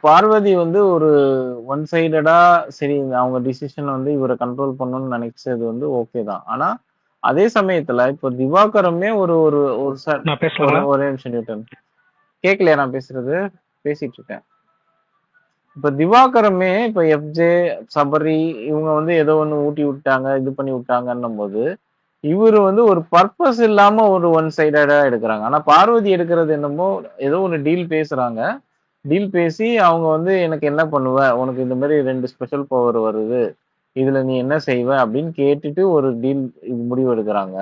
பார்வதி வந்து ஒரு ஒன் சைடடா சரி அவங்க டிசிஷன் வந்து இவரை கண்ட்ரோல் பண்ணணும்னு நினைச்சது வந்து ஓகே தான். ஆனா அதே சமயத்துல இப்போ திவாகரமே ஒரு ஒரு ஒரு நான் பேசலாங்களா? ஒரே நிமிஷம் நியூட்டன். கேட்கலையா நான் பேசுறது? பேசிட்டு இருக்கேன். இப்ப திவாகரமே இப்ப எஃப்ஜே சபரி இவங்க வந்து ஏதோ ஒண்ணு ஊட்டி விட்டாங்க இது பண்ணி விட்டாங்கன்னும் போது இவரு வந்து ஒரு பர்பஸ் இல்லாம ஒரு ஒன் சைடடா எடுக்கிறாங்க. ஆனா பார்வதி எடுக்கிறது என்னமோ ஏதோ ஒரு டீல் பேசுறாங்க. டீல் பேசி அவங்க வந்து எனக்கு என்ன பண்ணுவ, உனக்கு இந்த மாதிரி 2 ஸ்பெஷல் பவர் வருது, இதுல நீ என்ன செய்வ அப்படின்னு கேட்டுட்டு ஒரு டீல் இது முடிவு எடுக்கிறாங்க.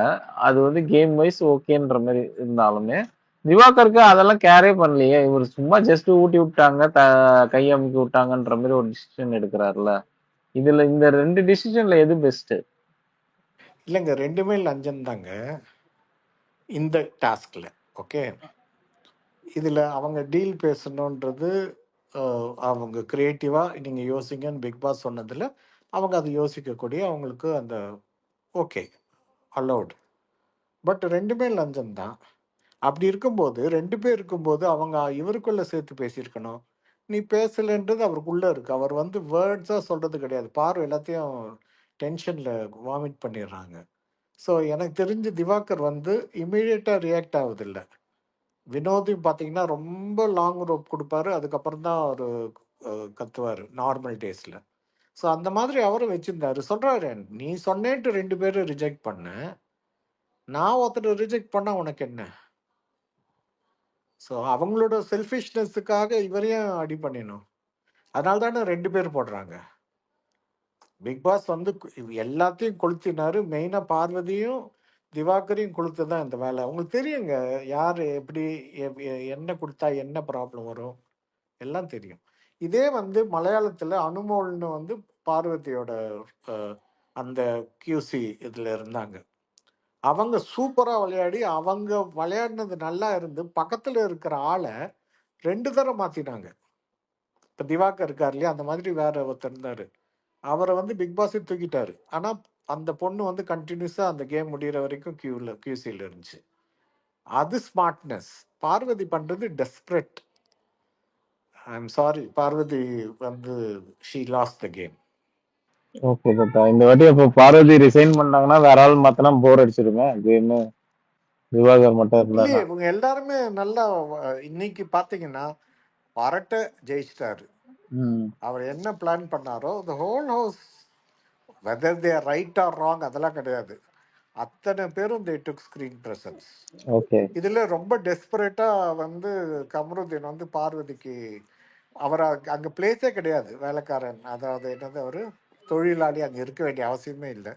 அது வந்து கேம் வைஸ் ஓகேன்ற மாதிரி இருந்தாலுமே திவாகருக்கு அதெல்லாம் கேரே பண்ணலையே. இவர் சும்மா ஜஸ்ட் ஊட்டி விட்டாங்க கை அமுக்கி விட்டாங்கன்ற மாதிரி ஒரு டிசிஷன் எடுக்கிறாருல. இதுல இந்த 2 டிசிஷன்ல எது பெஸ்ட்? இல்லைங்க, ரெண்டுமே லஞ்சம் தாங்க இந்த டாஸ்கில். ஓகே, இதில் அவங்க டீல் பேசணுன்றது அவங்க க்ரியேட்டிவாக நீங்கள் யோசிங்கன்னு பிக் பாஸ் சொன்னதில் அவங்க அதை யோசிக்கக்கூடிய அவங்களுக்கு அந்த ஓகே அலௌட். பட் ரெண்டுமே லஞ்சம் தான். அப்படி இருக்கும்போது 2 பேர் இருக்கும்போது அவங்க இவருக்குள்ளே சேர்த்து பேசியிருக்கணும். நீ பேசலைன்றது அவருக்குள்ளே இருக்குது. அவர் வந்து வேர்ட்ஸாக சொல்கிறது கிடையாது. பார்வை எல்லாத்தையும் டென்ஷனில் வாமிட் பண்ணிடுறாங்க. ஸோ எனக்கு தெரிஞ்சு திவாகர் வந்து இமீடியட்டாக ரியாக்ட் ஆகுதில்ல. வினோதையும் பார்த்தீங்கன்னா ரொம்ப லாங் ரோப் கொடுப்பாரு, அதுக்கப்புறம் தான் அவர் கத்துவார் நார்மல் டேஸில். ஸோ அந்த மாதிரி அவரும் வச்சுருந்தாரு. சொல்கிறாரு, நீ சொன்னேன்ட்டு 2 பேரும் ரிஜெக்ட் பண்ண, நான் ஒருத்தர் ரிஜெக்ட் பண்ணால் உனக்கு என்ன? ஸோ அவங்களோட செல்ஃபிஷ்னஸுக்காக இவரையும் அடி பண்ணிடணும். அதனால தானே 2 பேர் போடுறாங்க. பிக் பாஸ் வந்து எல்லாத்தையும் கொளுத்தினாரு. மெயினாக பார்வதியும் திவாகரையும் கொளுத்து தான் இந்த வேலை. உங்களுக்கு தெரியுங்க யார் எப்படி என்ன கொடுத்தா என்ன ப்ராப்ளம் வரும் எல்லாம் தெரியும். இதே வந்து மலையாளத்தில் அனுமோல்னு வந்து பார்வதியோட அந்த கியூசி இதில் இருந்தாங்க. அவங்க சூப்பராக விளையாடி அவங்க விளையாடினது நல்லா இருந்து பக்கத்தில் இருக்கிற ஆளை 2 தடவை மாற்றினாங்க. இப்போ திவாகர் இருக்கார் இல்லையா, அந்த மாதிரி வேற ஒருத்தர் இருந்தார். அவரை வந்து பிக் பாஸே தூக்கிட்டாரு. ஆனால் அந்த பொண்ணு வந்து கண்டினியூஸாக அந்த கேம் முடிகிற வரைக்கும் கியூசியில் இருந்துச்சு. அது ஸ்மார்ட்னஸ். பார்வதி பண்ணுறது desperate. I am sorry, Parvathi வந்து she lost the game. Okay தாத்தா. இந்த வாட்டி அப்போ பார்வதி ரிசைன் பண்ணாங்கன்னா வேற ஆள் மாத்தினா போர் அடிச்சிருமே கேம். திவாகர் மட்டும் இல்லையே, இருந்தா இவங்க எல்லாருமே நல்லா இன்னைக்கு பார்த்தீங்கன்னா பரட்ட ஜெயிச்சிட்டாரு. அவர் என்ன பிளான் பண்ணாரோ the whole house, whether they right or wrong அதெல்லாம் கிடையாது, அத்தனை பேரும் they took screen presence. Okay. இதில் ரொம்ப டெஸ்பரேட்டாக வந்து கமருதீன் வந்து பார்வதிக்கு அவர் அங்கே பிளேஸே கிடையாது, வேலைக்காரன், அதாவது என்னது அவர் தொழிலாளி, அங்கே இருக்க வேண்டிய அவசியமே இல்லை.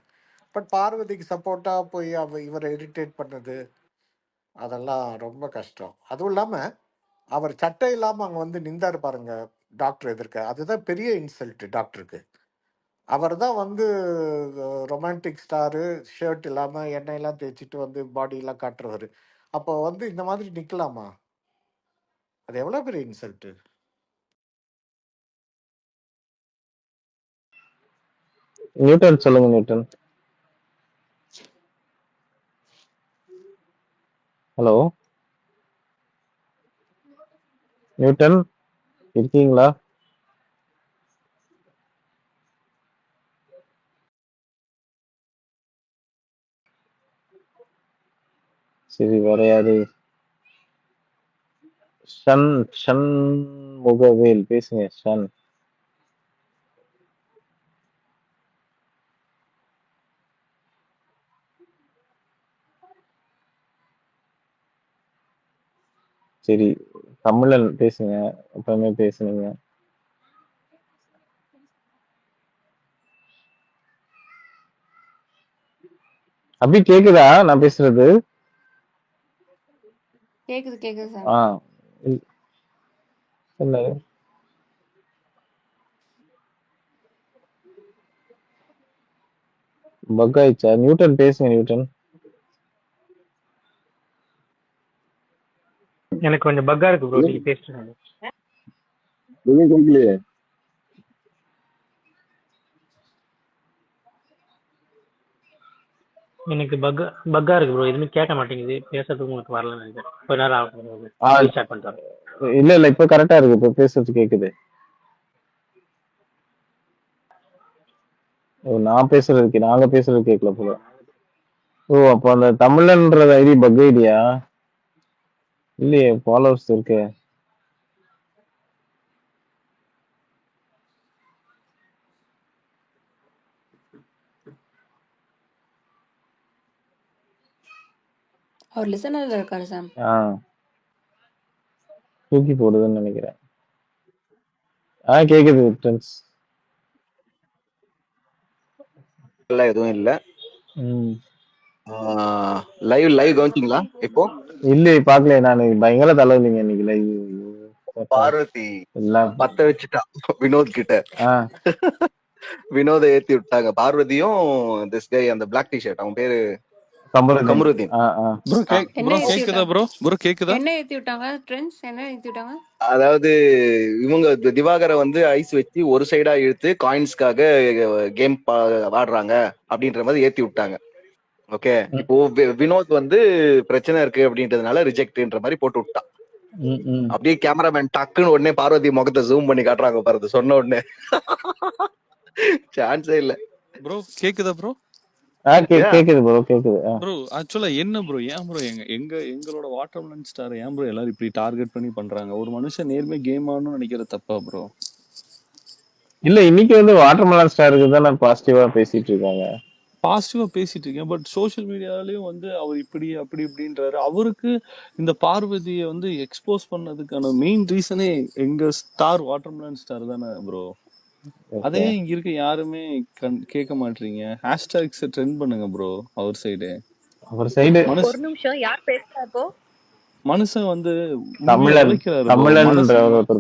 பட் பார்வதிக்கு சப்போர்ட்டாக போய் இவரை இரிட்டேட் பண்ணது அதெல்லாம் ரொம்ப கஷ்டம். அதுவும் இல்லாமல் அவர் சட்டை இல்லாமல் அங்கே வந்து நின்றாரு பாருங்க டாக்டர் எதிர்க்க, அதுதான் பெரிய இன்சல்ட்டு டாக்டருக்கு. அவர் தான் வந்து ரொமான்டிக் ஸ்டாரு, ஷர்ட் இல்லாமல் எண்ணெயெல்லாம் தேய்ச்சிட்டு வந்து பாடியெல்லாம் காட்டுறவர். அப்போ வந்து இந்த மாதிரி நிற்கலாமா? அது எவ்வளோ பெரிய இன்சல்ட்டு. நியூட்டன் சொல்லுங்க நியூட்டன். ஹலோ நியூட்டன், இருக்கீங்களா? சரி, வேற யாரு? ஷன் ஷன் முகவேல் பேசுங்க ஷன். சரி, தமிழன் பேசுங்க, எப்பவுமே பேசுனீங்க. அபி கேக்குதா நான் பேசுறது? கேக்குது கேக்குது சார். இல்ல பக் ஆயிடுச்சா? நியூட்டன் பேசுங்க நியூட்டன். எனக்கு கொஞ்சம் பக்கா இருக்கு ப்ரோ, நீங்க பேசுறீங்க. கேட்கலையே. எனக்கு பக்கா இருக்கு ப்ரோ. எதுவுமே கேட்க மாட்டேங்குது. பேசுறதுக்கு உங்களுக்கு வரலன்னு நினைக்கிறேன். கொஞ்ச நேரம் ஆகும். ஆ, ரீஸ்டார்ட் பண்ணிட்டு வரேன். இல்ல இப்ப கரெக்டா இருக்கு. இப்ப பேசுறது கேக்குது. ஓ, நாங்க பேசுறது கேட்கல போல. ஓ, அப்ப அந்த தமிழன்ற ஐடி பக் ஐடியா? இல்லையே, ஃபாலோவர்ஸ் இருக்கு. அவர் லிசனர்ல இருக்காரு சாம். தூக்கி போடுதுன்னு நினைக்கிறேன். கேக்குது ஃப்ரெண்ட்ஸ். எதுவும் இல்ல. ம். லைவ் கவனிச்சிங்களா? இப்போ இல்ல பாக்கல. நான் பயங்கர தலைவலிங்க இன்னைக்கு லைவ். பார்வதி எல்லாம் பத்த வச்சுட்டா வினோத் கிட்ட. வினோத ஏத்தி விட்டாங்க. பார்வதியும் திஸ் கை அந்த பிளாக் டி-ஷர்ட், அவன் பேரு கமருதீன். ப்ரோ கேக்குதா ப்ரோ? கேக்குதா? என்ன ஏத்தி விட்டாங்க? ட்ரெண்ட்ஸ் என்ன ஏத்தி விட்டாங்க? அதாவது இவங்க திவாகரை வந்து ஐஸ் வச்சு ஒரு சைடா இழுத்து காயின்ஸ்க்காக கேம் ஆடுறாங்க அப்படின்ற மாதிரி ஏத்தி விட்டாங்க. ஓகே, இப்போ வினோத் வந்து பிரச்சனை இருக்கு அப்படின்றதுனால ரிஜெக்ட்ன்ற மாதிரி போட்டு விட்டான். அப்படியே கேமராமேன் டக்குன்னு உடனே பார்வதி முகத்தை ஜூம் பண்ணி காட்டுறாங்க பாருது. சொன்ன உடனே சான்ஸே இல்ல. ப்ரோ கேக்குதா ப்ரோ? கேக்குது ப்ரோ, கேக்குது. ப்ரோ ஆக்சுவலா என்ன ப்ரோ, ஏன் ப்ரோ எங்களோட வாட்டர்மெலன் ஸ்டார் ஏன் ப்ரோ எல்லாரும் இப்படி டார்கெட் பண்ணி பண்றாங்க? ஒரு மனுஷன் நேர்மை கேம் ஆடணும்னு நினைக்கிறது தப்பா ப்ரோ? இல்ல, இன்னைக்கு வந்து வாட்டர்மெலன் ஸ்டாருக்கு தான் நான் பாசிட்டிவா பேசிட்டு இருக்காங்க. பாசிட்டிவா பேசிட்டு இருக்கேன். பட் சோசியல் மீடியாலயும் வந்து அவர் இப்படி அப்படி இப்படின்றாரு. அவருக்கு இந்த பார்வதியை வந்து எக்ஸ்போஸ் பண்ணதுக்கான மெயின் ரீசனே எங்க ஸ்டார் வாட்டர்மெலன் ஸ்டார் தானே ப்ரோ. அதே இங்க இருக்க யாருமே கேட்க மாட்டீங்க. ஹேஷ்டாக்ஸ் ட்ரெண்ட் பண்ணுங்க ப்ரோ. அவர் சைடு ஒரு நிமிஷம், யார் பேசுறா இப்போ? மனுஷன் வந்து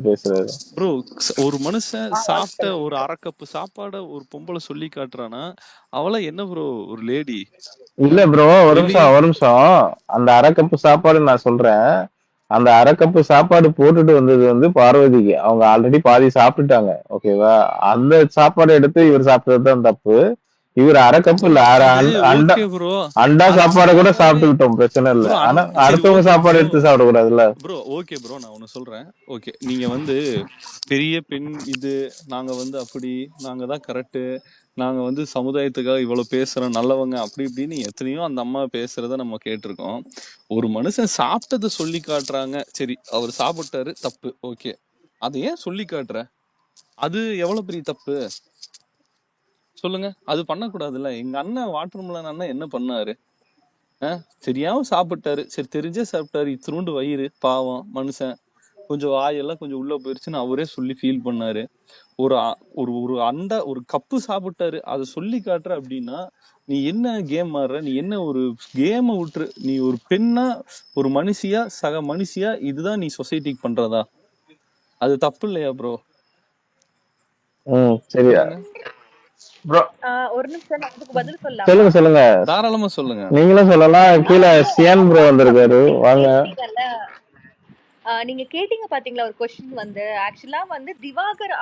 பேசுறாரு ப்ரோ. ஒரு மனுஷன் சாப்பிட்ட ஒரு அரை கப்பு சாப்பாட ஒரு பொம்பளை சொல்லி காட்டுறானா அவள என்ன ப்ரோ ஒரு லேடி? இல்ல ப்ரோ, ஒரு நிமிஷம். அந்த அரை கப்பு சாப்பாடு நான் சொல்றேன். அந்த அரை கப்பு சாப்பாடு போட்டுட்டு வந்தது வந்து பார்வதிக்கு. அவங்க ஆல்ரெடி பாதி சாப்பிட்டுட்டாங்க. ஓகேவா? அந்த சாப்பாடு எடுத்து இவர் சாப்பிட்டதுதான் தப்பு. இவர் அரை கப்பு இல்ல, அண்டா சாப்பாடு கூட சாப்பிட்டுக்கிட்டோம், பிரச்சனை இல்ல. ஆனா அடுத்தவங்க சாப்பாடு எடுத்து சாப்பிட கூடாதுல்ல ப்ரோ. ஓகே ப்ரோ, நான் ஒண்ணு சொல்றேன். ஓகே, நீங்க வந்து பெரிய பெண் இது நாங்க வந்து அப்படி நாங்க தான் கரெக்ட், நாங்க வந்து சமுதாயத்துக்காக இவ்வளவு பேசுறோம் நல்லவங்க அப்படி இப்படின்னு எத்தனையோ அந்த அம்மா பேசுறத நம்ம கேட்டிருக்கோம். ஒரு மனுஷன் சாப்பிட்டதை சொல்லி காட்டுறாங்க. சரி, அவர் சாப்பிட்டாரு, தப்பு, ஓகே. அதை ஏன் சொல்லி காட்டுற? அது எவ்வளவு பெரிய தப்பு சொல்லுங்க. அது பண்ணக்கூடாதுல்ல. எங்க அண்ணன் வாட்டர்மெலன் அண்ணன் என்ன பண்ணாரு? தெரியாம சாப்பிட்டாரு. சரி, தெரிஞ்சே சாப்பிட்டாரு. இத்தினூண்டு வயிறு, பாவம் மனுஷன், கொஞ்சம் வாயெல்லாம் கொஞ்சம் உள்ள போயிருச்சுன்னு அவரே சொல்லி ஃபீல் பண்ணாரு. ஒரு ஒரு அண்டா ஒரு கப்பு சாப்பிட்டாரு, அதை சொல்லி காட்டுற அப்படின்னா நீ என்ன கேம் ஆடுற? நீ என்ன ஒரு கேமை விட்டுரு. நீ ஒரு பெண்ணா, ஒரு மனுஷியா, சக மனுஷியா, இதுதான் நீ சொசைட்டிக்கு பண்றதா? அது தப்பு இல்லையா ப்ரோ? சரியா ப்ரோ? ஒரு நிமிஷம், நான் அதுக்கு பதில் சொல்லலாம். சொல்லுங்க. தாராளமா சொல்லுங்க. நீங்களும் சொல்லலாம். கீழே சியான் ப்ரோ வந்திருக்காரு, வாங்க. நீங்க கேட்டீங்க பாத்தீங்களா ஒரு கொஸ்டின் வந்து, ஆக்சுவலா வந்து திவாகர்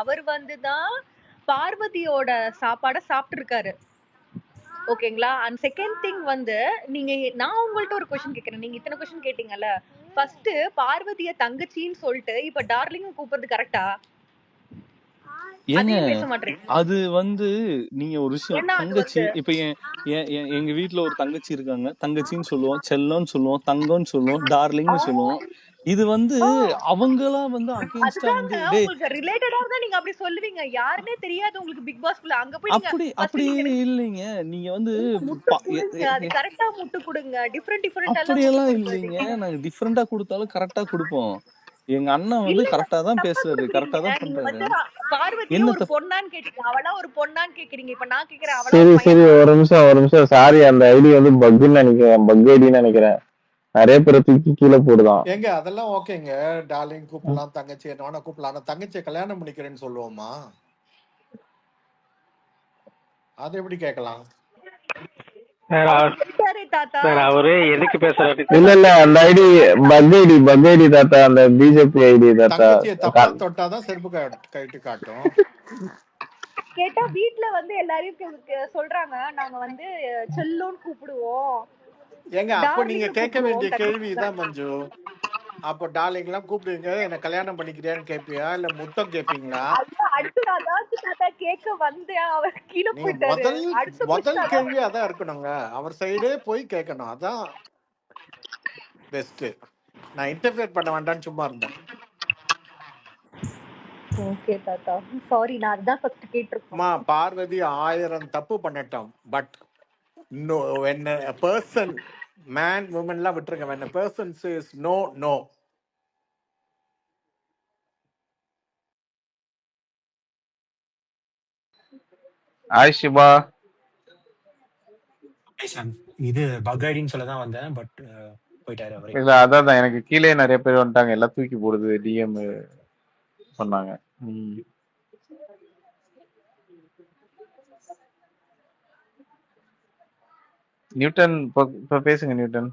அவர் வந்து தான் பார்வதியோட சாப்பாட சாப்பிட்டு இருக்காரு. ஓகேங்களா? அண்ட் செகண்ட் திங் வந்து, நீங்க நான் உங்கள்ட்ட ஒரு கொஸ்டின் கேக்குறேன். நீங்க இத்தனை கொஸ்டின் கேட்டீங்கல்ல, ஃபர்ஸ்ட் பார்வதிய தங்கச்சின்னு சொல்லிட்டு இப்ப டார்லிங் கூப்பிடுறது கரெக்டா? அது வந்து நீங்க ஒரு விஷயம், தங்கச்சி இப்ப எங்க வீட்டுல ஒரு தங்கச்சி இருக்காங்க. தங்கச்சின்னு சொல்லுவோம், செல்லம்னு சொல்லுவோம், தங்கம்னு சொல்லுவோம், டார்லிங்னு சொல்லுவோம். இது வந்து அவங்களா வந்து அகைன்ஸ்டா வந்து ரிலேட்டடா தான் நீங்க அப்படி சொல்லுவீங்க. யாருமே தெரியாது உங்களுக்கு பிக் பாஸ்க்குள்ள. அங்க போய் அப்படி இல்லைங்க. நீங்க வந்து அது கரெக்ட்டா முட்டு கொடுங்க. டிஃபரண்ட் அப்படி எல்லாம் இல்லைங்க. நாங்க டிஃபரெண்டா கொடுத்தாலும் கரெக்டா கொடுப்போம். எங்க அண்ணன் வந்து கரெக்டா தான் பேசுறாரு, கரெக்டா தான் பண்றாரு. பார்வதி ஒரு பொண்ணான்னு கேட்டீங்க, அவளா ஒரு பொண்ணான்னு கேக்குறீங்க. இப்ப நான் கேக்குறேன், அவளா? சரி, ஒரு நிமிஷம். சாரி, அந்த ஐடி வந்து பக்னு நினைக்கிறேன், பக் ஐடின்னு நினைக்கிறேன். நிறைய பேரை தூக்கி கீழே போடுதான். எங்க அதெல்லாம் ஓகேங்க. டார்லிங் கூப்பிடலாம், தங்கச்சி என்ன வேணா கூப்பிடலாம். ஆனா தங்கச்சியை கல்யாணம் பண்ணிக்கிறேன்னு சொல்லுவோமா? அது எப்படி கேட்கலாம்? அவரு எதுக்கு பேசுறாரு? இல்ல, அந்த ஐடி பக் ஐடி தாத்தா, அந்த பிஜேபி ஐடி தாத்தா. தங்கச்சியை தப்பா தொட்டாதான் செருப்பு கைட்டு காட்டும். கேட்டா வீட்ல வந்து எல்லாரையும் சொல்றாங்க நாங்க வந்து செல்லுன்னு கூப்பிடுவோம், ஏங்க அப்போ நீங்க டார்லிங்னு கேட்க வேண்டிய கூப்பிடுவோம். கேள்வி இதான் மஞ்சு. அப்போ டார்லிங்லாம் கூப்பிடுவீங்க, என்ன கல்யாணம் பண்ணிக்கிறியான்னு கேட்பியா இல்ல முத்தம் கேட்பீங்களா? அடுத்து அதாச்சும் தாத்தா கேட்க வந்தேன், அவர் கீழே நீங்க போயிட்டாரு. அடுத்த முதல் கொஸ்டின் கேள்வி அதான் இருக்கணுங்க. அவர் சைடே போய் கேட்கணும், அதான் பெஸ்ட். நான் இன்டர்ஃபியர் பண்ண வேண்டாம்னு சும்மா இருந்தேன். ஓகே தாத்தா, சாரி, நான் அதுதான் ஃபர்ஸ்ட் கேட்டிருக்கேன். அம்மா பார்வதி 1000 தப்பு பண்ணட்டும், but no, when a person, man woman விட்டுருங்க, when a person says no no. Hi Shiva. இது பக் ஐடின்னு சொல்ல தான் வந்தேன், பட் போயிட்டாரு அவரே. இல்ல அதான் எனக்கு கீழே நிறைய பேர் வந்துட்டாங்க, எல்லாம் தூக்கி போடுது டிஎம் சொன்னாங்க. நியூட்டன் இப்ப பேசுங்க நியூட்டன்.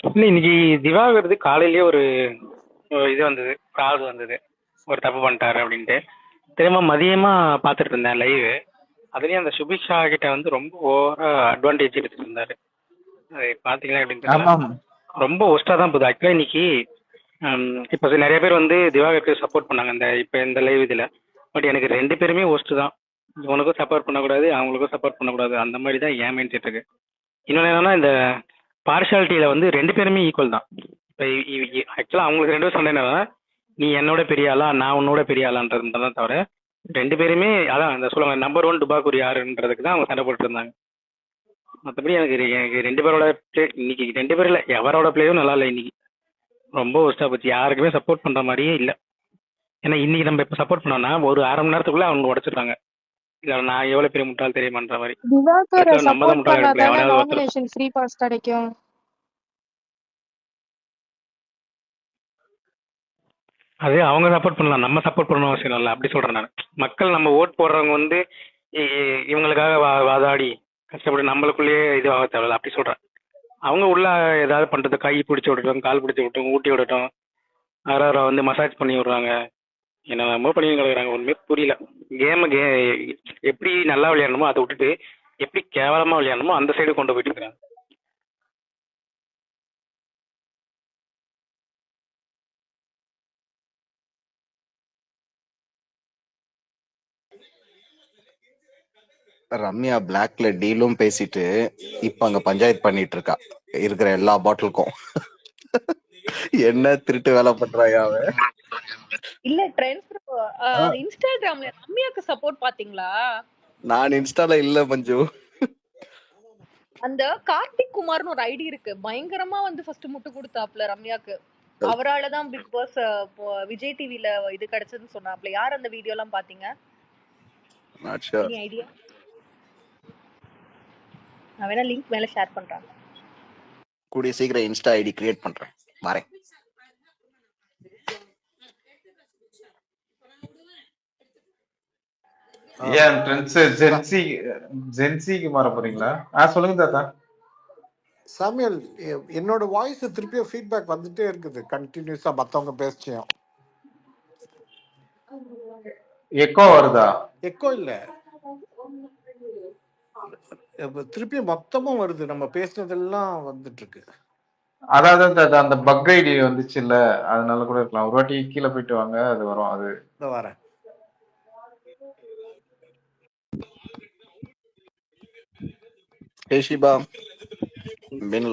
இல்லை, இன்னைக்கு திவாகருக்கு காலையிலேயே ஒரு இது வந்தது, கால் வந்தது, ஒரு தப்பு பண்ணிட்டாரு அப்படின்ட்டு. திரும்ப மதியமா பார்த்துட்டு இருந்தேன் லைவ். அதுலயும் அந்த சுபிக்ஷா கிட்ட வந்து ரொம்ப ஓவரா அட்வான்டேஜ் எடுத்துட்டு இருந்தாரு. அது பாத்தீங்களா அப்படின்னு தெரியல, ரொம்ப ஒஸ்டா தான் போகுது ஆக்சுவலா இன்னைக்கு. இப்போ நிறைய பேர் வந்து திவாகருக்கு சப்போர்ட் பண்ணாங்க இந்த லைவ் இதுல. பட் எனக்கு 2 பேருமே ஒஸ்ட் தான். இவனுக்கும் சப்போர்ட் பண்ணக்கூடாது, அவங்களுக்கும் சப்போர்ட் பண்ணக்கூடாது, அந்த மாதிரி தான் ஏன் மைண்ட் செட் இருக்கு. இன்னொன்று என்னன்னா, இந்த பார்ஷாலிட்டியில வந்து 2 பேருமே ஈக்குவல் தான். இப்போ ஆக்சுவலா அவங்களுக்கு 2 பேரும் சண்டை என்னன்னா, நீ என்னோட பெரிய ஆளா நான் உன்னோட பெரிய ஆளான்றது தான் தவிர 2 பேருமே அதான் அந்த சொல்லுவாங்க நம்பர் 1 டுபாக்கூர் யாருன்றதுக்கு தான் அவங்க சண்டை போட்டு இருந்தாங்க. மற்றபடி எனக்கு 2 பேரோட பிளே இன்னைக்கு 2 பேர் இல்லை, எவரோட பிளேயும் நல்லா இல்லை இன்னைக்கு. ரொம்ப ஒஸ்டா போச்சு, யாருக்குமே சப்போர்ட் பண்ற மாதிரியே இல்லை. ஏன்னா இன்னைக்கு நம்ம இப்போ சப்போர்ட் பண்ணோம்னா ஒரு 1/2 மணி நேரத்துக்குள்ள அவங்க உடைச்சிருக்காங்க. இல்ல நான் எவ்வளவு பெரிய முட்டாள் தெரியுமான்ற மாதிரி. திவாகரை நம்ம தான் சப்போர்ட் முட்டாள் பண்ணாதானே யாராவது ஒருத்தர். நாமினேஷன் ஃப்ரீ பாஸ் கிடைக்கும். அது அவங்க சப்போர்ட் பண்ணலாம், நம்ம சப்போர்ட் பண்ணணும் அவசியம் இல்லை. அப்படி சொல்றேன் நான். மக்கள் நம்ம ஓட் போடுறவங்க வந்து இவங்களுக்காக வாதாடி கஷ்டப்பட்டு நம்மளுக்குள்ளேயே இது ஆக தேவையில்ல, அப்படி சொல்றேன். அவங்க உள்ள ஏதாவது பண்றது, கை பிடிச்சி விடட்டும், கால் பிடிச்சி விட்டோம், ஊட்டி விடட்டும், யாராவது வந்து மசாஜ் பண்ணி விடுறாங்க, என்னமோ பண்ணி கிடக்குறாங்க. ஒண்ணுமே புரியல. கே எப்படி நல்லா விளையாடணுமோ அதை விட்டுட்டு எப்படி கேவலமா விளையாடணுமோ அந்த சைடு கொண்டு போயிட்டு இருக்காங்க. ரம்யா பிளாக்ல டீலும் பேசிட்டு இப்ப அங்க பஞ்சாயத்து பண்ணிட்டு இருக்கா இருக்கிற எல்லா பாட்டிலுக்கும். என்ன திருட்டு வேலை பண்றாயா அவ? இல்ல ட்ரெண்ட்ஸ் இன்ஸ்டாகிராம்ல ரம்யாக்கு சப்போர்ட் பாத்தீங்களா? நான் இன்ஸ்டால இல்ல மஞ்சு. அந்த கார்த்திக் குமார்னு ஒரு ஐடி இருக்கு, பயங்கரமா வந்து ஃபர்ஸ்ட் முட்டு கொடுத்தாப்ல ரம்யாக்கு. அவராலதான் பிக் பாஸ் விஜய் டிவில இது கிடைச்சதுன்னு சொன்னாப்ல. யார் அந்த வீடியோ எல்லாம் பாத்தீங்க? ஐடியா? நான் வேணா லிங்க் மேல ஷேர் பண்றேன். கூடிய சீக்கிரம் இன்ஸ்டா ஐடி கிரியேட் பண்றேன், வரேன். ஏன் ட்ரெண்ட்ஸ் ஜென்சிக்கு மாற போறீங்களா? சொல்லுங்க தாத்தா. சாமியல், என்னோட வாய்ஸ் திருப்பியும் ஃபீட்பேக் வந்துட்டே இருக்குது கண்டினியூஸா, மத்தவங்க பேசியும். எக்கோ வருதா? எக்கோ இல்ல, திருப்பி மொத்தமும் வருது, நம்ம பேசினதெல்லாம் வந்துட்டு இருக்கு. அதாவது அந்த பக் ஐடி வந்துச்சு இல்ல, அதனால கூட இருக்கலாம். ஒரு வாட்டி கீழே போயிட்டு வாங்க, அது வரும். அது வரேன். ஷிபா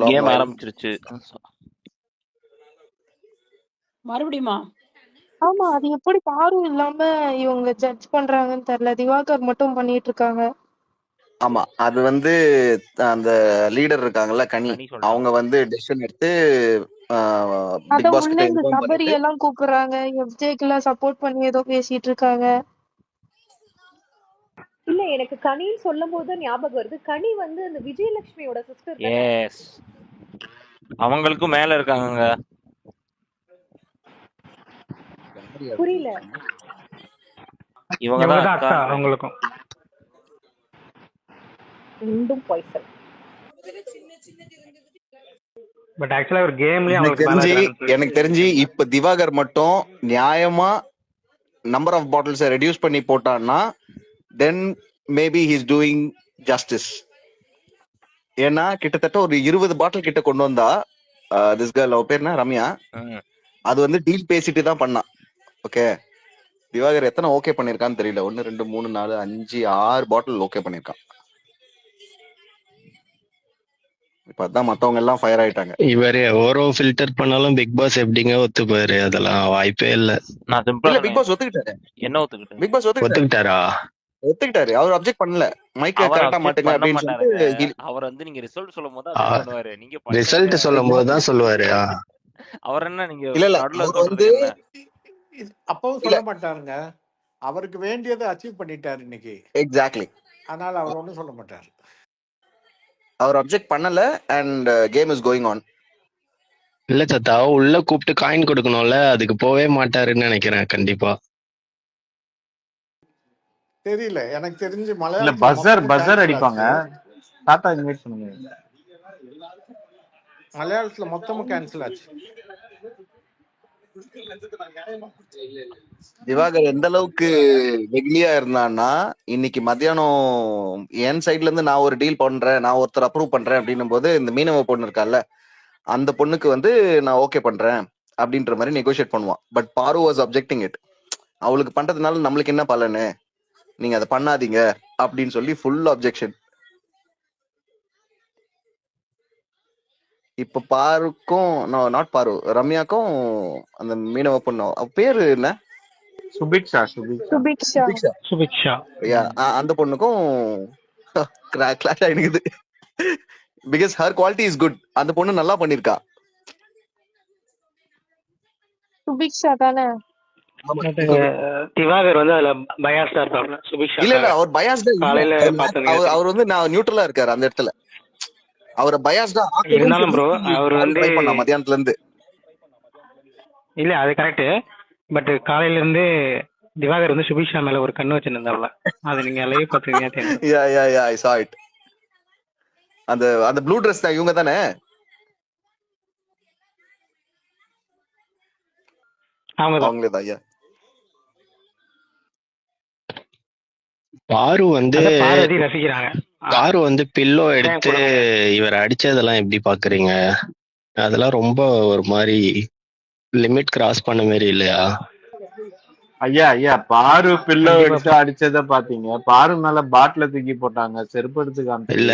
கேம் ஆரம்பிச்சிருச்சு மறுபடியுமா? ஆமா, அது எப்படி பாரு இல்லாம இவங்க ஜட்ஜ் பண்றாங்கன்னு தெரியல. திவாகர் மட்டும் பண்ணிட்டு இருக்காங்க. ஆமா, அது வந்து அந்த லீடர் இருக்காங்கல்ல கனி, அவங்க வந்து டெசிஷன் எடுத்து அத உள்ள இந்த சபரி எல்லாம் கூப்பிடுறாங்க, எஃப்ஜேக்கு எல்லாம் சப்போர்ட் பண்ணி ஏதோ பேசிட்டு இருக்காங்க. இல்ல, எனக்கு கனின்னு சொல்லும் போது ஞாபகம் வருது, கனி வந்து அந்த விஜயலட்சுமியோட சிஸ்டர். எஸ், அவங்களுக்கும் மேல இருக்காங்க. புரியல. இவங்க தான் அக்கா, அவங்களுக்கும் ரெண்டும் பாய்சன். பட் ஆக்சுவலா ஒரு கேம்லயே எனக்கு தெரிஞ்சு இப்ப திவாகர் மட்டும் நியாயமா நம்பர் ஆஃப் பாட்டில்ஸை ரெடியூஸ் பண்ணி போட்டான்னா then maybe he's doing justice. ஏன்னா கிட்டத்தட்ட ஒரு 20 பாட்டில் கிட்ட கொண்டு வந்தா திஸ் கேர்ள், அவ பேர் என்ன, ரம்யா, அது வந்து டீல் பேசிட்டு தான் பண்ணான். ஓகே, திவாகர் எத்தனை ஓகே பண்ணிருக்கான்னு தெரியல. 1 2 3 4 5 6 பாட்டில் ஓகே பண்ணிருக்கான். இப்ப அதான் மத்தவங்க எல்லாம் ஃபயர் ஆயிட்டாங்க. இவரு ஓரோ ஃபில்டர் பண்ணாலும் பிக் பாஸ் எப்படிங்க ஒத்துப்பாரு? அதெல்லாம் வாய்ப்பே இல்ல. நான் சிம்பிளா இல்ல, பிக் பாஸ் ஒத்துக்கிட்டாரு. என்ன ஒத்துக்கிட்டு பிக் பாஸ் ஒத்துக்கிட்டாரா? ஒத்துக்கிட்டாரு. அவர் அப்ஜெக்ட் பண்ணல. மைக்க அவர் கரெக்டா அப்டேட் மாட்டுங்க பண்ண அப்படின்னு மாட்டாருங்க. சொல்லிட்டு அவர் வந்து நீங்க ரிசல்ட் சொல்லும் போது அப்டேட் பண்ணுவாரு. நீங்க ரிசல்ட் பண்றீங்க. சொல்லும் போதுதான் சொல்லுவாரு. அவர் என்ன நீங்க இல்ல நடுல அவர் சொல்றது வந்து என்ன? அப்பவும் இல்ல சொல்ல மாட்டாருங்க. அவருக்கு வேண்டியதை அச்சீவ் பண்ணிட்டாரு இன்னைக்கு. எக்ஸாக்ட்லி அதனால அவர் ஒன்றும் சொல்ல மாட்டார். அவர் அப்ஜெக்ட் பண்ணல and game is going on. இல்ல தாத்தா, உள்ள கூப்பிட்டு காயின் கொடுக்கணும்ல, அதுக்கு போவே மாட்டாருன்னு நினைக்கிறேன் கண்டிப்பா. தெரியல, எனக்கு தெரிஞ்சு இல்ல மலையாளத்துல பஸர் மொத்தமும் பஸர் கேன்சல் அடிப்பாங்க. ஆச்சு. தாத்தா இன்வைட் பண்ணுங்க. மலையாளத்துல மொத்தமும் கேன்சல் ஆச்சு. திவாகர் எந்த அளவுக்கு வெகுலியா இருந்தான்னா, இன்னைக்கு மத்தியானம் என் சைட்ல இருந்து நான் ஒரு டீல் பண்றேன், நான் ஒருத்தர் அப்ரூவ் பண்றேன் அப்படின்னும் போது, இந்த மீனவ பொண்ணு இருக்கால, அந்த பொண்ணுக்கு வந்து நான் ஓகே பண்றேன் அப்படின்ற மாதிரி நெகோஷியேட் பண்ணுவான். பட் பாரு வாஸ் அப்ஜெக்டிங் இட். அவளுக்கு பண்றதுனால நம்மளுக்கு என்ன பலனு, நீங்க அதை பண்ணாதீங்க அப்படின்னு சொல்லி ஃபுல் அப்ஜெக்ஷன். இப்ப பாருக்கும், நாட் பாரு, ரம்யாக்கும் அந்த மீனவ பொண்ணு, அவ பேரு என்ன, சுபிக்ஷா. சுபிக்ஷா. சுபிக்ஷா. அந்த பொண்ணுக்கும் கிளாஷ் ஆயிடுது. Because her quality is good. அந்த பொண்ணு நல்லா பண்ணிருக்கா. சுபிக்ஷா தானே? திவாகர் வந்து அதுல பயாஸ்டா இருப்பாங்க. சுபிக்ஷா இல்ல அவர் பயாஸ்டா இல்ல. காலையில பார்த்தது அவர் வந்து நான் நியூட்ரலா இருக்காரு அந்த இடத்துல. அவரை பயாஸ்டா இருந்தாலும் ப்ரோ அவர் வந்து ட்ரை பண்ணா மத்தியானத்துல இருந்து. இல்ல அது கரெக்ட். பட் காலையில இருந்து திவாகர் வந்து சுபிக்ஷா மேல ஒரு கண்ணு வச்சிருந்தாப்ல. அது நீங்க லைவ் பாத்தீங்கன்னா தெரியும். யா ஐ saw it. அந்த ப்ளூ Dress தான் இவங்க தானே? அவங்களே தான். ஐயா பாரு வந்து பாரதி ரசிக்கிறாங்க. பாரு வந்து பில்லோ எடுத்து இவர் அடிச்சதெல்லாம் எப்படி பாக்குறீங்க? அதெல்லாம் ரொம்ப ஒரு மாதிரி லிமிட் கிராஸ் பண்ண மாதிரி இல்லையா? ஐயா பாரு பில்லோ எடுத்து அடிச்சத பாத்தீங்க. பாரு மேல பாட்டில தூக்கி போட்டாங்க, செருப்பு எடுத்து காமிச்சாங்க. இல்ல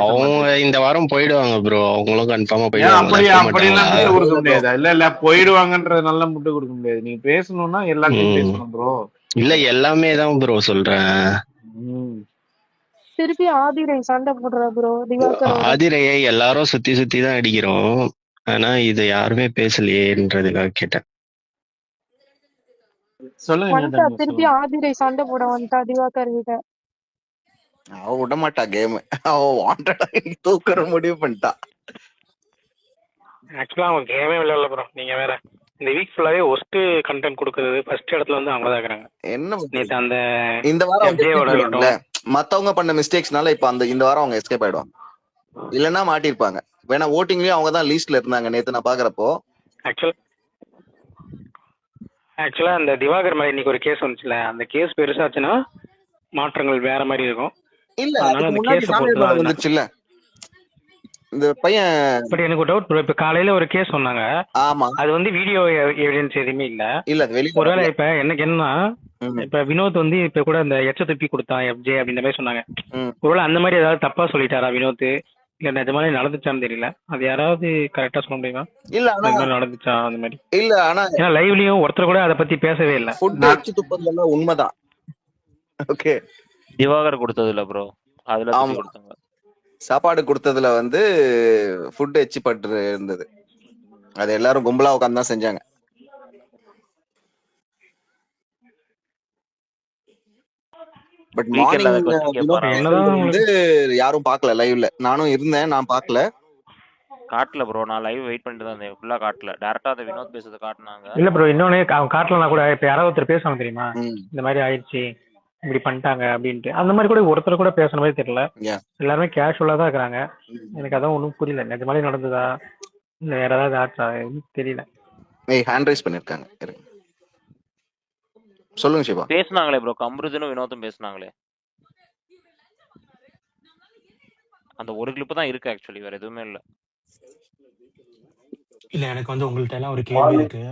அவங்க இந்த வாரம் போயிடுவாங்க ப்ரோ. அவங்களும் கன்ஃபார்மா அப்படிலாம் முட்டு கொடுக்க முடியாது. இல்ல போயிடுவாங்கன்றதுனால முட்டு கொடுக்க முடியாது. நீங்க பேசணும்னா எல்லாத்தையும் பேசணும் ப்ரோ. இல்ல எல்லாமே தான் ப்ரோ சொல்றேன். திருப்பி ஆதிரை சண்டை போடுற ப்ரோ. திவாகர் ஆதிரையை எல்லாரும் சுத்தி தான் அடிக்கிறோம். ஆனா இது யாருமே பேசலையேன்றதுக்காக கேட்டேன். வந்துட்டா திருப்பி ஆதிரை சண்டை போட வந்துட்டா திவாகர் கிட்ட. அவ விட மாட்டா கேம். அவ வாண்டடா தூக்குற முடிவு பண்ணிட்டா. ஆக்சுவலா அவங்க கேமே விளையாடல ப்ரோ. நீங்க வேற இந்த வீக் ஃபுல்லாவே ஒஸ்ட் கண்டென்ட் கொடுக்கிறது ஃபர்ஸ்ட் இடத்துல வந்து அவங்க தான் இருக்காங்க. என்ன நேத்து அந்த இந்த வாரம் மத்தவங்க பண்ண மிஸ்டேக்ஸ்னால இப்ப இந்த வாரம் அவங்க எஸ்கேப் ஆயிடுவாங்க. இல்லன்னா மாட்டிருப்பாங்க. வேணா ஓட்டிங்லயும் அவங்க தான் லீஸ்ட்ல இருந்தாங்க நேத்து நான் பாக்குறப்போ. ஆக்சுவலா அந்த திவாகர் மேல இன்னைக்கு ஒரு கேஸ் வந்துச்சுல, அந்த கேஸ் பெருசாச்சுன்னா மாற்றங்கள் வேற மாதிரி இருக்கும். இல்ல அதுக்கு முன்னாடி சாமியார் வந்துச்சு இல்ல இந்த பையன். பட் எனக்கு ஒரு டவுட் ப்ரோ. இப்ப காலையில ஒரு கேஸ் சொன்னாங்க. ஆமா, அது வந்து வீடியோ எவிடன்ஸ் எதுவுமே இல்ல. ஒருவேளை இப்ப எனக்கு என்ன, இப்ப வினோத் வந்து இப்ப கூட அந்த எச்ச துப்பி கொடுத்தான் எஃப்ஜே அப்படின்ற மாதிரி சொன்னாங்க. ஒருவேளை அந்த மாதிரி ஏதாவது தப்பா சொல்லிட்டாரா வினோத்? இல்ல நிஜமாலே நடந்துச்சான்னு தெரியல. அது யாராவது கரெக்டா சொல்ல முடியுமா? இல்ல நடந்துச்சா அந்த மாதிரி? இல்ல ஆனா லைவ்லயும் ஒருத்தர் கூட அத பத்தி பேசவே இல்ல. ஃபுட் வச்சு துப்பறதெல்லாம் உண்மைதான். ஓகே, திவாகர் கொடுத்தது இல்ல ப்ரோ. அதுல கொடுத்தாங்க. சாப்பாடு கொடுத்ததுல வந்து ஃபுட் எச்சி பட்டு இருந்தது. அது எல்லாரும் கும்பலா உட்கார்ந்து தான் செஞ்சாங்க. பட் மார்னிங் வந்து யாரும் பார்க்கல லைவ்ல. நானும் இருந்தேன், நான் பார்க்கல. காட்டல ப்ரோ. நான் லைவ் வெயிட் பண்ணிட்டு தான் இருந்தேன். ஃபுல்லா காட்டல. டைரக்டா அந்த வினோத் பேசுறத காட்டுனாங்க. இல்ல ப்ரோ, இன்னொன்னு அவங்க காட்டலனா கூட இப்ப யாராவது ஒருத்தர் பேசுவாங்க தெரியுமா, இந்த மாதிரி ஆயிடுச்சு இப்படி பண்ணிட்டாங்க அப்படின்ட்டு. அந்த மாதிரி கூட ஒருத்தர் கூட பேசுற மாதிரி தெரியல. எல்லாருமே கேஷுவலா தான் இருக்காங்க. எனக்கு அதான் ஒன்றும் புரியல. நிஜமாலே நடந்ததா இல்ல வேற ஏதாவது ஆச்சா தெரியல. ஹேண்ட் ரைஸ் பண்ணிருக்காங்க. சொல்லுங்க சிவா. பேசுனாங்களே ப்ரோ, கம்ருதனும் வினோத்தும் பேசுனாங்களே. அந்த ஒரு கிளிப் தான் இருக்கு ஆக்சுவலி, வேற எதுவுமே இல்ல. இல்ல எனக்கு வந்து உங்கள்ட்ட எல்லாம் ஒரு கேள்வி இருக்கு.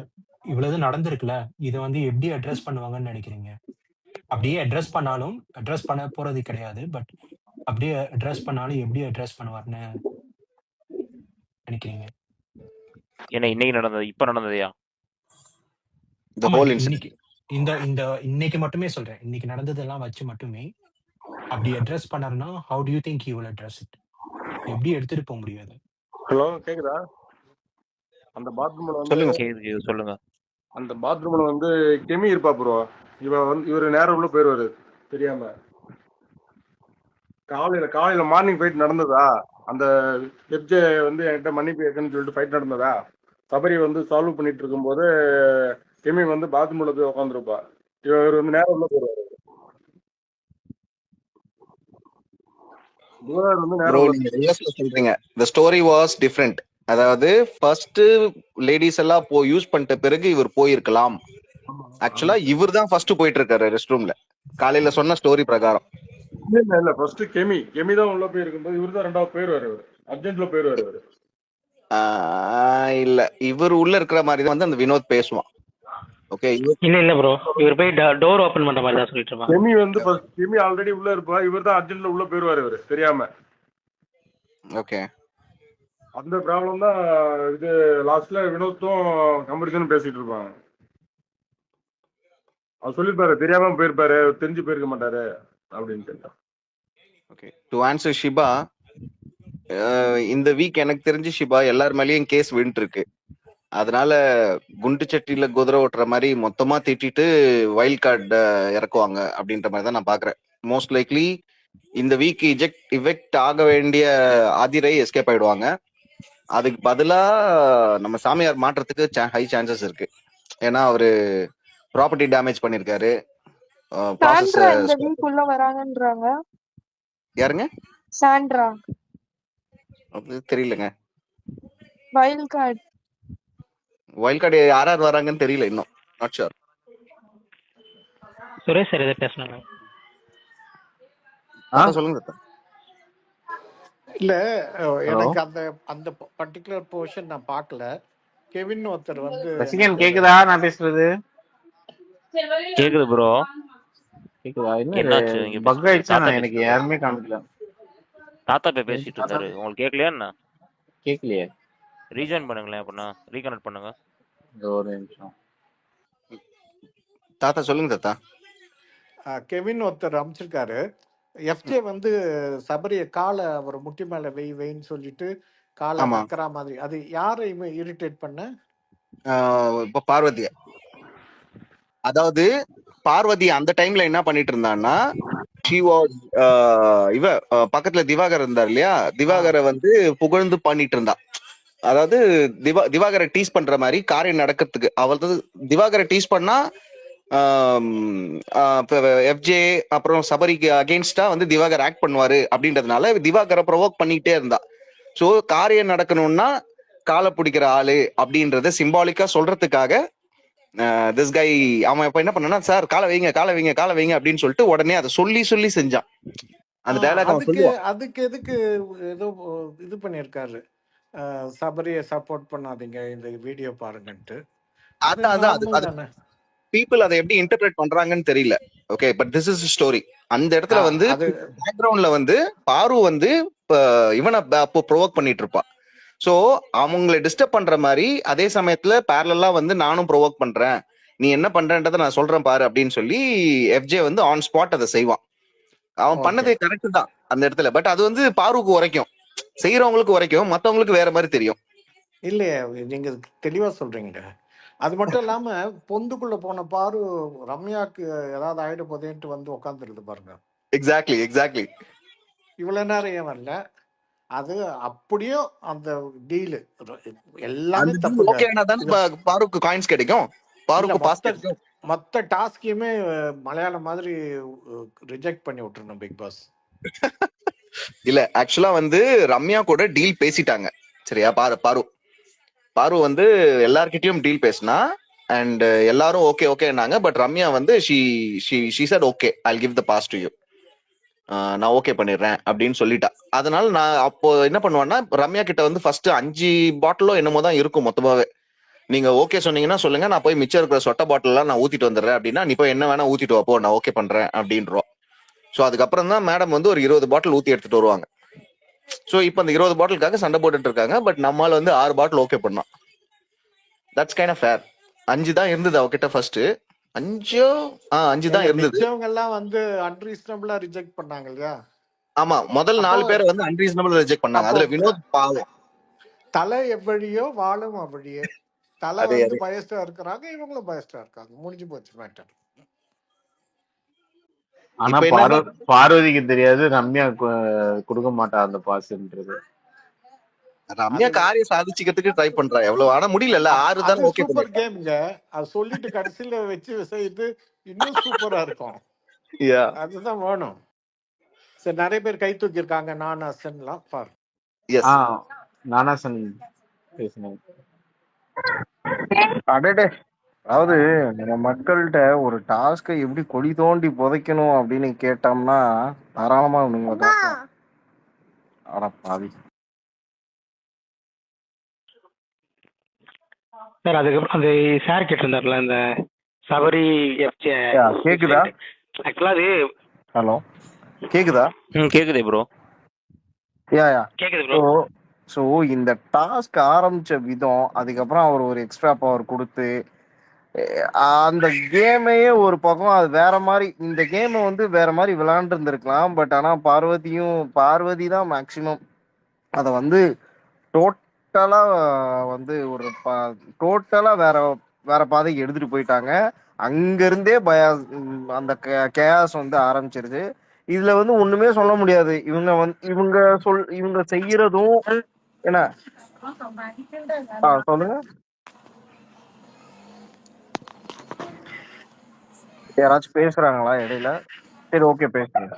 இவ்வளவு நடந்திருக்குல்ல, இதை வந்து எப்படி அட்ரஸ் பண்ணுவாங்கன்னு நினைக்கிறீங்க? அப்படியே அட்ரஸ் பண்ணாலும் அட்ரஸ் பண்ண போறது கிடையாது, பட் அப்படியே அட்ரஸ் பண்ணாலும் எப்படி அட்ரஸ் பண்ணுவார்னு நினைக்கிறீங்க? என்ன இன்னைக்கு நடந்தது, இப்ப நடந்ததையா? The ஆமா, whole incident. இன்னைக்கு இந்த இந்த இன்னைக்கு மட்டுமே சொல்றேன். இன்னைக்கு நடந்ததெல்லாம் வச்சு மட்டுமே அப்படி அட்ரஸ் பண்ணாருன்னா how to you think he will address it? எப்படி எடுத்துட்டு போக முடியாது? ஹலோ கேக்குதா? அந்த பாத்ரூம்ல வந்து சொல்லுங்க. கேக்குது, சொல்லுங்க. அந்த பாத்ரூம்ல வந்து கெமி இருப்பா ப்ரோ. இவரு நேரம் உள்ள போயிருவாரு தெரியாம. காலையில மார்னிங் ஃபைட் நடந்ததா? அந்த எப்ஜே வந்து என்கிட்ட மன்னிப்பு கேட்கணும்னு சொல்லிட்டு ஃபைட் நடந்ததா? சபரி வந்து சால்வ் பண்ணிட்டு இருக்கும்போது கெமி வந்து பாத்ரூம்ல போய் உட்காந்துருப்பா. இவர் வந்து நேரம் உள்ள போயிருவாரு. வந்து ப்ரோ நீங்க ரிவர்ஸ்ல சொல்றீங்க. The story was different. அதாவது ஃபர்ஸ்ட் லேடிஸ் எல்லாம் யூஸ் பண்ணிட்ட பிறகு இவர் போயிருக்கலாம். ஆக்சுவலா இவர் தான் ஃபர்ஸ்ட் போயிட்டு இருக்காரு ரெஸ்ட் ரூம்ல, காலையில சொன்ன ஸ்டோரி பிரகாரம். இல்ல ஃபர்ஸ்ட் கெமி தான் உள்ள போய் இருக்கும்போது இவர் தான் ரெண்டாவது போயிருவாரு. அர்ஜென்ட்ல போயிருவாரு அவரு. இல்ல இவர் உள்ள இருக்கிற மாதிரி தான் வந்து அந்த வினோத் பேசுவான். ஓகே இல்ல ப்ரோ, இவர் போய் டோர் ஓபன் பண்ற மாதிரி தான் சொல்லிட்டு இருப்பாங்க. கெமி வந்து கெமி ஆல்ரெடி உள்ள இருப்பா, இவர் தான் அர்ஜென்ட்ல உள்ள போயிருவாரு இவரு தெரியாம. ஓகே அந்த ப்ராப்ளம் தான் இது லாஸ்ட்ல வினோத்தும் கம்பரிசனும் பேசிட்டு இருப்பாங்க. அவர் சொல்லிருப்பாரு தெரியாம போயிருப்பாரு, தெரிஞ்சு போயிருக்க மாட்டாரு அப்படின்ட்டு. ஓகே டு ஆன்சர் ஷிபா, இந்த வீக் எனக்கு தெரிஞ்சு ஷிபா எல்லார் மேலேயும் கேஸ் வின்ட்டு இருக்கு. அதனால குண்டு சட்டியில குதிரை ஓட்டுற மாதிரி மொத்தமா திட்டிட்டு வைல்ட் கார்டு இறக்குவாங்க அப்படின்ற மாதிரி தான் நான் பாக்குறேன். மோஸ்ட் லைக்லி இந்த வீக் இவெக்ட் ஆக வேண்டிய ஆதிரை எஸ்கேப் ஆயிடுவாங்க. அதுக்கு பதிலா நம்ம சாமியார் மாற்றத்துக்கு ஹை சான்சஸ் இருக்கு. ஏன்னா அவரு ப்ராப்பர்ட்டி டேமேஜ் பண்ணிருக்காரு. சாண்ட்ரா இந்த வீக் உள்ள வராங்கன்றாங்க. யாருங்க? சாண்ட்ரா. அது தெரியலங்க. வைல்ட் கார்டு யார் வராங்கன்னு தெரியல இன்னும். Not sure. சுரேஷ் சார் எதை பேசுனாங்க? சொல்லுங்க. இல்ல எனக்கு அந்த அந்த பர்టిక్యులர் போர்ஷன் நான் பார்க்கல. கெவின் ஒருத்தர் வந்து ரசிகன் கேக்குதா நான் பேசுறது? கேக்குது ப்ரோ. கேக்குதா? என்ன பக் ஆயிடுச்சா? எனக்கு யாருமே காமிக்கல. தாத்தா போய் பேசிட்டு இருந்தாரு, உங்களுக்கு கேட்கலையா என்ன? கேட்கலையே. ரீஜாயின் பண்ணுங்களேன், அப்படின்னா ரீகனெக்ட் பண்ணுங்க. ஒரு நிமிஷம். தாத்தா சொல்லுங்க தாத்தா. கெவின் ஒருத்தர் அமைச்சிருக்காரு. எஃப்ஜே வந்து சபரிய காலை அவர் முட்டி மேல வெயின்னு சொல்லிட்டு காலை நக்கறா மாதிரி. அது யாரை இரிட்டேட் பண்ண? இப்ப பார்வதிய. அதாவது பார்வதி அந்த டைம்ல என்ன பண்ணிட்டு இருந்தான்னா, இவ பக்கத்துல திவாகர் இருந்தார் இல்லையா, திவாகரை வந்து புகழ்ந்து பண்ணிட்டு இருந்தா. அதாவது திவாகரை டீஸ் பண்ற மாதிரி காரியம் நடக்கிறதுக்கு அவள் திவாகரை டீஸ் பண்ணா எஃப்ஜே அப்புறம் சபரிக்கு அகெயின்ஸ்டா வந்து திவாகர் ஆக்ட் பண்ணுவாரு அப்படின்றதுனால திவாகரை ப்ரொவோக் பண்ணிட்டே இருந்தா. சோ காரியம் நடக்கணும்னா காலை பிடிக்கிற ஆளு அப்படின்றத சிம்பாலிக்கா சொல்றதுக்காக திஸ் கை அவன் இப்ப என்ன பண்ணா, சார் காலை வைங்க அப்படின்னு சொல்லிட்டு உடனே அதை சொல்லி செஞ்சான். அந்த டயலாக் அவன் சொல்லுவான். அதுக்கு எதுக்கு ஏதோ இது பண்ணிருக்காரு, சபரிய சப்போர்ட் பண்ணாதீங்க இந்த வீடியோ பாருங்கன்ட்டு. அதான் பீப்புள் அதை எப்படி இன்டர்பிரேட் பண்றாங்கன்னு தெரியல. Okay but this is story. அந்த இடத்துல வந்து பேக்ரவுண்ட்ல வந்து பாரு வந்து இவனை ப்ரொவோக் பண்ணிட்டு இருப்பா. சோ அவங்களை டிஸ்டர்ப் பண்ற மாதிரி அதே சமயத்துல பேரலா வந்து நானும் ப்ரொவோக் பண்றேன், நீ என்ன பண்றன்றத நான் சொல்றேன் பாரு அப்படின்னு சொல்லி எஃப்ஜே வந்து ஆன் ஸ்பாட் அதை செய்வான். அவன் பண்ணது கரெக்ட் தான் அந்த இடத்துல. பட் அது வந்து பாருக்கு உரைக்கும், செய்யறவங்களுக்கு உரைக்கும், மத்தவங்களுக்கு வேற மாதிரி தெரியும். இல்லையே, நீங்க தெளிவா சொல்றீங்க. அது மட்டும் இல்லாம பொந்துக்குள்ள போன பாரு ரம்யாக்கு ஏதாவது ஆயிட போதேன்ட்டு வந்து உட்காந்துருது பாருங்க. எக்ஸாக்ட்லி இவ்வளவு நேரம் ஏன் வரல? அது அப்படியும் அந்த டீல் எல்லாமே தப்பு. பாருக்கு காயின்ஸ் கிடைக்கும், பாருக்கு பாஸ் கிடைக்கும். மொத்த டாஸ்கையுமே மலையாளம் மாதிரி ரிஜெக்ட் பண்ணி விட்டுறணும் பிக் பாஸ். இல்ல ஆக்சுவலா வந்து ரம்யா கூட டீல் பேசிட்டாங்க சரியா. பாரு வந்து எல்லார்கிட்டயும் டீல் பேசினா அண்ட் எல்லாரும் ஓகே ஓகேனாங்க. பட் ரம்யா வந்து she said okay I'll give the pass to you. நான் ஓகே பண்ணிடுறேன் அப்படின்னு சொல்லிட்டா. அதனால நான் அப்போ என்ன பண்ணுவேன்னா, ரம்யா கிட்ட வந்து ஃபர்ஸ்ட் 5 பாட்டிலோ என்னமோ தான் இருக்கும் மொத்தமாவே. நீங்க ஓகே சொன்னீங்கன்னா சொல்லுங்க, நான் போய் மிச்சம் இருக்கிற சொட்ட பாட்டில் எல்லாம் நான் ஊத்திட்டு வந்துடுறேன் அப்படின்னா, நீ போய் என்ன வேணா ஊத்திட்டு வாப்போ, நான் ஓகே பண்றேன் அப்படின்றோம். ஸோ அதுக்கப்புறம் தான் மேடம் வந்து ஒரு 20 பாட்டில் ஊத்தி எடுத்துட்டு வருவாங்க. ஸோ இப்போ அந்த 20 பாட்டிலுக்காக சண்டை போட்டுட்டு இருக்காங்க. பட் நம்மால வந்து 6 பாட்டில் ஓகே பண்ணோம். That's kind of fair. 5 தான் இருந்தது அவகிட்ட ஃபர்ஸ்ட். 5 தான் இருந்தது. மிச்சவங்க எல்லாம் வந்து அன்ரீசனபிளா ரிஜெக்ட் பண்ணாங்க இல்லையா? ஆமா, முதல் 4 பேர் வந்து அன்ரீசனபிள் ரிஜெக்ட் பண்ணாங்க. அதுல வினோத் பாவம். தலை எவ்வழியோ வாழும் அவ்வழியே. தலை வந்து பயஸ்டா இருக்கிறாங்க, இவங்களும் பயஸ்டா இருக்காங்க. முடிஞ்சு போச்சு மேட்டர். ஆனா பார்வதிக்கு தெரியாது ரம்யா கொடுக்க மாட்டா அந்த பாஸ்ன்றது. ரம்யா காரியம் சாதிச்சுக்கிறதுக்கு ட்ரை பண்றா எவ்வளவு, ஆனா முடியல. 6 தான் ஓகே சூப்பர் கேம்ங்க. அது சொல்லிட்டு கடைசியில வச்சு செய்து இன்னும் சூப்பரா இருக்கும். அதுதான் வேணும். சரி, நிறைய பேர் கை தூக்கி இருக்காங்க. நானாசன்லாம் பாரு. நானாசன் பேசுனேன். அடடே, அதாவது நம்ம மக்கள்கிட்ட ஒரு டாஸ்கை எப்படி கொடி தோண்டி புதைக்கணும் அப்படின்னு கேட்டோம்னா தாராளமா நீங்க அட பாவி சார். அதுக்கப்புறம் அந்த சார் கேட்டிருந்தார்ல இந்த சபரி எஃப்ஜே கேக்குதா? ஆக்சுவலா அது ஹலோ கேக்குதா? கேக்குதே ப்ரோ. கேக்குது ப்ரோ. ஸோ இந்த டாஸ்க் ஆரம்பிச்ச விதம், அதுக்கப்புறம் அவர் ஒரு எக்ஸ்ட்ரா பவர் கொடுத்து அந்த கேமையே ஒரு பக்கம் அது வேற மாதிரி, இந்த கேமை வந்து வேற மாதிரி விளையாண்டு இருந்திருக்கலாம். பட் ஆனா பார்வதி தான் மேக்சிமம் அதை வந்து டோட்டலா வந்து ஒரு டோட்டலா வேற பாதைக்கு எடுத்துட்டு போயிட்டாங்க. அங்கிருந்தே அந்த கேஸ் வந்து ஆரம்பிச்சிருது. இதுல வந்து ஒண்ணுமே சொல்ல முடியாது. இவங்க செய்யறதும் என்ன சொல்லுங்க. யாராச்சும் பேசுறாங்களா இடையில? சரி, ஓகே, பேசுங்க.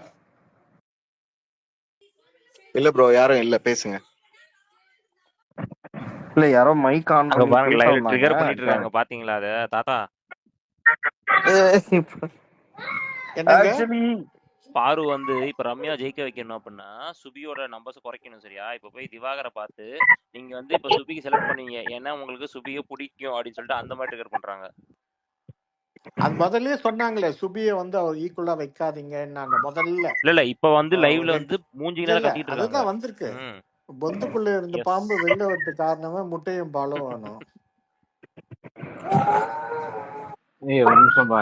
இல்ல ப்ரோ, யாரும் இல்ல, பேசுங்க. இல்ல, யாரோ மைக் ஆன் பண்ணி பாருங்க, லைவ்ல ட்ரிகர் பண்ணிட்டு இருக்காங்க பாத்தீங்களா அத தாத்தா? ஆக்சுவலி பாரு வந்து இப்ப ரம்யா ஜெயிக்க வைக்கணும் அப்படின்னா சுபியோட நம்பர்ஸ் குறைக்கணும். சரியா? இப்ப போய் திவாகரை பார்த்து நீங்க வந்து இப்ப சுபிக்கு செலக்ட் பண்ணீங்க, ஏன்னா உங்களுக்கு சுபியை பிடிக்கும் அப்படின்னு சொல்லிட்டு அந்த மாதிரி ட்ரிகர் பண்றாங்க. அது முதல்லயே சொன்னாங்களே, சுபியை வந்து அவர் ஈக்குவலா வைக்காதீங்க நாங்க முதல்ல. இல்ல இப்ப வந்து லைவ்ல வந்து மூஞ்சில கட்டிட்டு இருக்காங்க. அதுதான் வந்திருக்கு. பொந்துக்குள்ள இருந்த பாம்பு வெளில வரது காரணமே முட்டையும் பாலும் வேணும். ஒரு நிமிஷம் பா,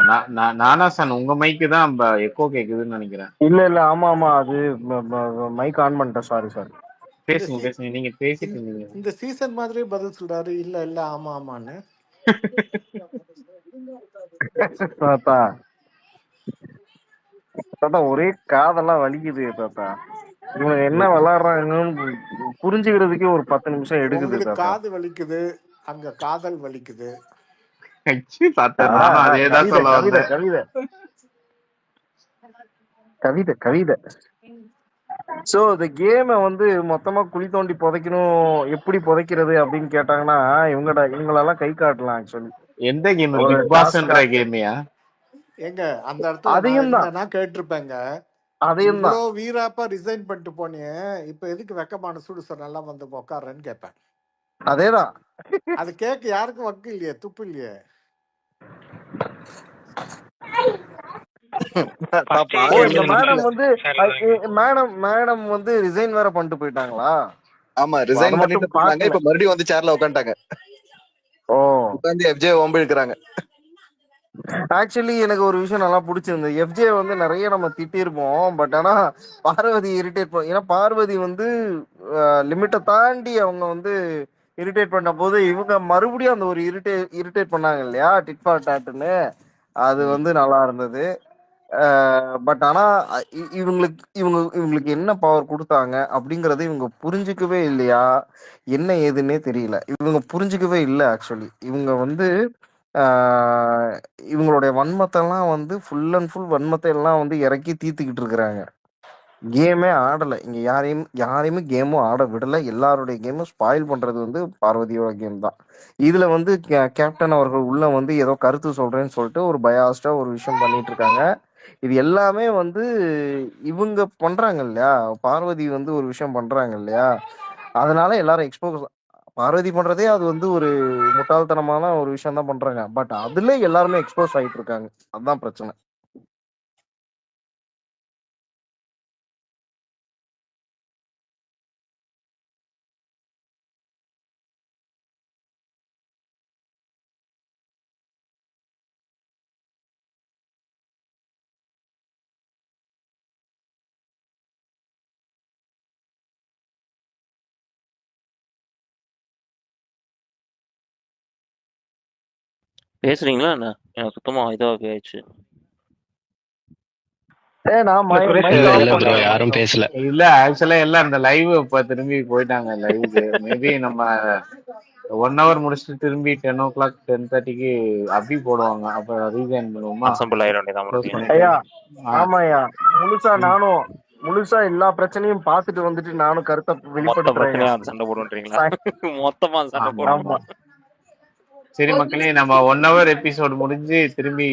நானாசன் உங்க மைக்கு தான் எக்கோ கேக்குதுன்னு நினைக்கிறேன். இல்ல ஆமா அது மைக் ஆன் பண்ணிட்டேன். சாரி. பேசுங்க, நீங்க பேசிட்டு இருந்தீங்க. இந்த சீசன் மாதிரி பதில் சொல்றாரு. இல்ல ஆமான்னு. தாத்தா ஒரே காதெல்லாம் வலிக்குது தாத்தா. இவங்க என்ன விளையாடுறாங்கன்னு புரிஞ்சுக்கிறதுக்கே ஒரு 10 நிமிஷம் எடுக்குது. காது வலிக்குது, அங்க காதல் வலிக்குது. கவிதை. சோ இந்த கேமை வந்து மொத்தமா குழி தோண்டி புதைக்கணும், எப்படி புதைக்கிறது அப்படின்னு கேட்டாங்கன்னா இவங்களெல்லாம் கை காட்டலாம். ஆக்சுவலி எந்த கேம்? பிக் பாஸ்ன்ற கேமியா? எங்க அந்த இடத்துல அதையும் தான் கேட்டிருப்பேங்க. அதையும் தான் வீராப்பா ரிசைன் பண்ணிட்டு போனியே, இப்ப எதுக்கு வெக்கமான சுடு சொன்னெல்லாம் வந்து உட்கார்றேன்னு கேட்பேன். அதேதான். அது கேட்க யாருக்கும் வக்கு இல்லையே, துப்பு இல்லையே. மேடம் வந்து ரிசைன் வேற பண்ணிட்டு போயிட்டாங்களா? ஆமா, ரிசைன் பண்ணிட்டு போனாங்க. இப்ப மறுபடியும் வந்து சேர்ல உட்கார்ந்தாங்க. உட்கார்ந்து எஃப்ஜே ஓம்பி இருக்கிறாங்க. ஆக்சுவலி எனக்கு ஒரு விஷயம் நல்லா பிடிச்சிருந்தது. எஃப்ஜே வந்து நிறைய நம்ம திட்டிருப்போம். பட் ஆனா பார்வதி இரிட்டேட் ஏன்னா பார்வதி வந்து லிமிட்டை தாண்டி அவங்க வந்து இரிட்டேட் பண்ண போது இவங்க மறுபடியும் அந்த ஒரு இரிட்டேட் பண்ணாங்க இல்லையா, டிட் ஃபார் டாட்னு. அது வந்து நல்லா இருந்தது. பட் ஆனா இவங்களுக்கு என்ன பவர் கொடுத்தாங்க அப்படிங்கறது இவங்க புரிஞ்சுக்கவே இல்லையா, என்ன ஏதுன்னே தெரியல. இவங்க புரிஞ்சுக்கவே இல்லை. ஆக்சுவலி இவங்க வந்து இவங்களுடைய வன்மத்தை எல்லாம் வந்து ஃபுல் அண்ட் ஃபுல் வன்மத்தை எல்லாம் வந்து இறக்கி தீர்த்துக்கிட்டு இருக்கிறாங்க. கேமே ஆடல இங்க, யாரையுமே கேமும் ஆட விடல. எல்லாருடைய கேமும் ஸ்பாயில் பண்றது வந்து பார்வதியோட கேம் தான். இதுல வந்து கேப்டன் அவர்கள் உள்ள வந்து ஏதோ கருத்து சொல்றேன்னு சொல்லிட்டு ஒரு பயாஸ்டா ஒரு விஷயம் பண்ணிட்டு இருக்காங்க. இது எல்லாமே வந்து இவங்க பண்றாங்க இல்லையா, பார்வதி வந்து ஒரு விஷயம் பண்றாங்க இல்லையா, அதனால எல்லாரும் எக்ஸ்போஸ். பார்வதி பண்றதே அது வந்து ஒரு முட்டாள்தனமான ஒரு விஷயம் தான் பண்றாங்க. பட் அதுல எல்லாருமே எக்ஸ்போஸ் ஆயிட்டு இருக்காங்க. அதுதான் பிரச்சனை. பேசுறீங்களா என்ன? எனக்கு சுத்தமா இதாக ஆயிடுச்சு. நான் சுரேஷ் இல்ல மைக் ஆஃப் இல்ல ப்ரோ, பண்ணேன். யாரும் பேசல. இல்ல ஆக்சுவலா எல்லாம் இந்த லைவ் இப்ப திரும்பி போயிட்டாங்க லைவுக்கு. மேபி நம்ம 1 hour முடிச்சுட்டு திரும்பி 10 o'clock 10:30க்கு அப்படி போடுவாங்க. அப்ப ரீஜாயின் பண்ணுவோமா? அசம்பிள் ஆயிட வேண்டியதான் க்ளோஸ் மறுபடியும். பண்ணிட்டு. ஐயா ஆ, ஆமாய்யா, முழுசா ம், நானும் முழுசா எல்லா பிரச்சனையும் பார்த்துட்டு வந்துட்டு நானும் கருத்தை மொத்த வெளிப்படுத்துறேன்யா. பிரச்சனையா அந்த சண்டை போடுன்றீங்களா? மொத்தமா அந்த சண்டை ஆமா. ஆமா. போடணும். சரி மக்களே, நம்ம 1 hour எபிசோட் முடிஞ்சு திரும்பி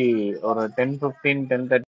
ஒரு 10:15 10:30